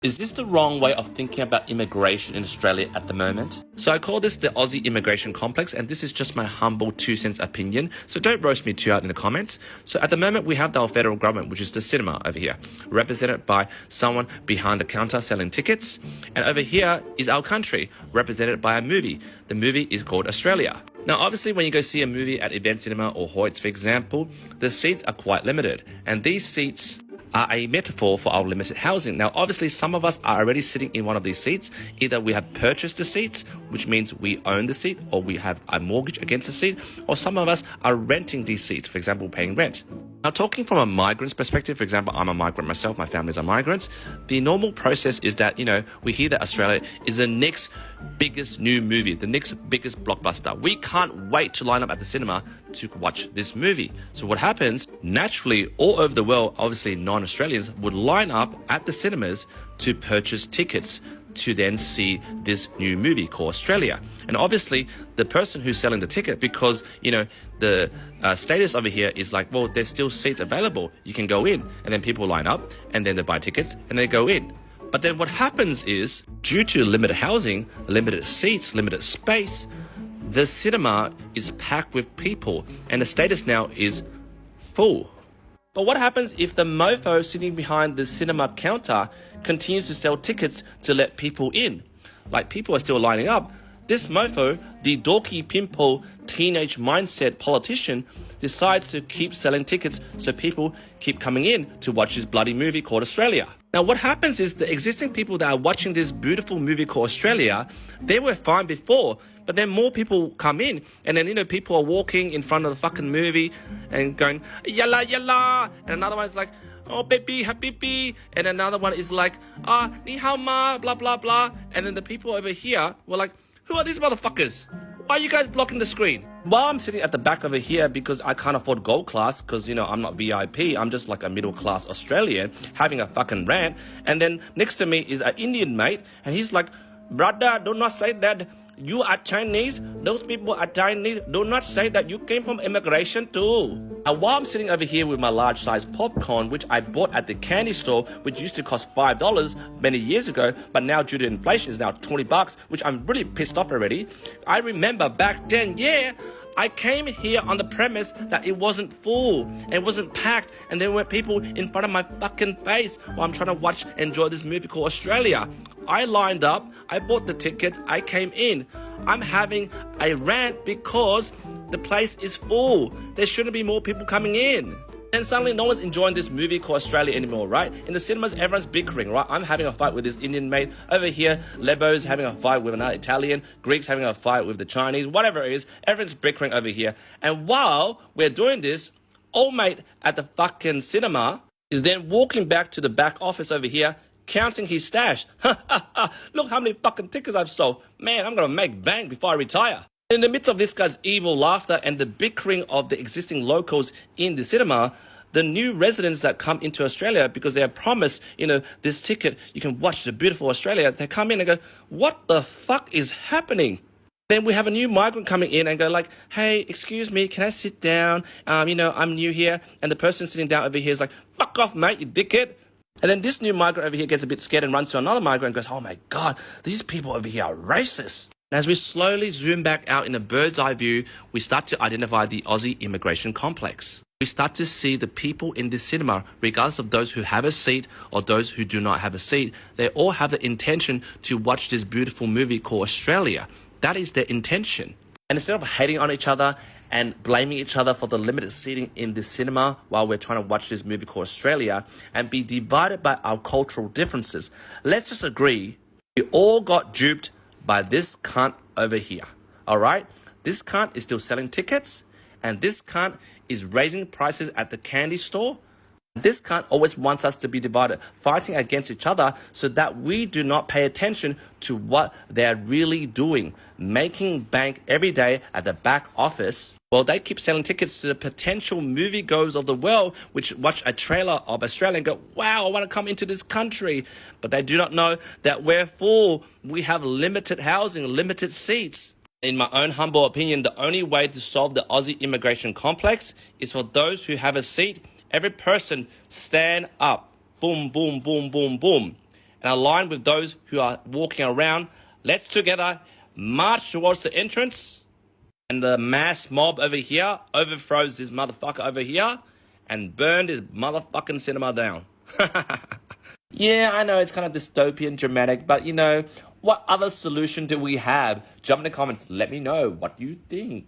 Is this the wrong way of thinking about immigration in Australia at the moment? So I call this the Aussie immigration complex, and this is just my humble 2 cents opinion, so don't roast me too out in the comments. So at the moment we have the federal government, which is the cinema over here, represented by someone behind the counter selling tickets, and over here is our country, represented by a movie. The movie is called Australia. Now, obviously, when you go see a movie at Event Cinema or Hoyts, for example, the seats are quite limited, and these seats are a metaphor for our limited housing. Now, obviously, some of us are already sitting in one of these seats. Either we have purchased the seats, which means we own the seat, or we have a mortgage against the seat, or some of us are renting these seats, for example, paying rent. Now, talking from a migrant's perspective, for example, I'm a migrant myself, my family's a migrant. The normal process is that, we hear that Australia is the next biggest new movie, the next biggest blockbuster. We can't wait to line up at the cinema to watch this movie. So what happens, naturally, all over the world, obviously non-Australians would line up at the cinemas to purchase tickets to then see this new movie called Australia. And obviously, the person who's selling the ticket, because, the status over here is like, well, there's still seats available. You can go in. And then people line up, and then they buy tickets, and they go in. But then what happens is, due to limited housing, limited seats, limited space, the cinema is packed with people, and the status now is full. But what happens if the mofo sitting behind the cinema counter continues to sell tickets to let people in? Like, people are still lining up. This mofo, the dorky pimple teenage mindset politician, decides to keep selling tickets so people keep coming in to watch this bloody movie called Australia. Now, what happens is the existing people that are watching this beautiful movie called Australia, they were fine before, but then more people come in, and then, people are walking in front of the fucking movie and going, yalla, yalla, and another one is like, oh, baby, habibi, and another one is like, ni hao ma, blah, blah, blah, and then the people over here were like, who are these motherfuckers? Why are you guys blocking the screen? While I'm sitting at the back over here because I can't afford gold class because, I'm not VIP, I'm just like a middle class Australian having a fucking rant. And then next to me is an Indian mate, and he's like, brother, do not say that you are Chinese. Those people are Chinese. Do not say that you came from immigration too. And while I'm sitting over here with my large size popcorn, which I bought at the candy store, which used to cost $5 many years ago, but now due to inflation is now $20, which I'm really pissed off already. I remember back then, I came here on the premise that it wasn't full, it wasn't packed, and there were people in front of my fucking face while I'm trying to enjoy this movie called Australia. I lined up, I bought the tickets, I came in. I'm having a rant because the place is full. There shouldn't be more people coming in. And suddenly no one's enjoying this movie called Australia anymore, right? In the cinemas, everyone's bickering, right? I'm having a fight with this Indian mate. Over here, Lebo's having a fight with another Italian. Greek's having a fight with the Chinese. Whatever it is, everyone's bickering over here. And while we're doing this, old mate at the fucking cinema is then walking back to the back office over here, counting his stash. Look how many fucking tickets I've sold. Man, I'm gonna make bank before I retire. In the midst of this guy's evil laughter and the bickering of the existing locals in the cinema, the new residents that come into Australia because they are promised, this ticket, you can watch the beautiful Australia, they come in and go, what the fuck is happening? Then we have a new migrant coming in and go like, hey, excuse me, can I sit down? I'm new here. And the person sitting down over here is like, fuck off, mate, you dickhead. And then this new migrant over here gets a bit scared and runs to another migrant and goes, oh my God, these people over here are racist. And as we slowly zoom back out in a bird's eye view, we start to identify the Aussie immigration complex. We start to see the people in this cinema, regardless of those who have a seat or those who do not have a seat, they all have the intention to watch this beautiful movie called Australia. That is their intention. And instead of hating on each other and blaming each other for the limited seating in the cinema while we're trying to watch this movie called Australia and be divided by our cultural differences, let's just agree we all got duped by this cunt over here, all right? This cunt is still selling tickets, and this cunt is raising prices at the candy store. This cunt always wants us to be divided, fighting against each other so that we do not pay attention to what they're really doing, making bank every day at the back office. Well, they keep selling tickets to the potential moviegoers of the world, which watch a trailer of Australia and go, wow, I want to come into this country. But they do not know that we're full. We have limited housing, limited seats. In my own humble opinion, the only way to solve the Aussie immigration complex is for those who have a seat, every person stand up. Boom, boom, boom, boom, boom. and align with those who are walking around. Let's together march towards the entrance, and the mass mob over here overthrows this motherfucker over here and burn this motherfucking cinema down. Yeah, I know it's kind of dystopian, dramatic, but you know, what other solution do we have? Jump in the comments, let me know what you think.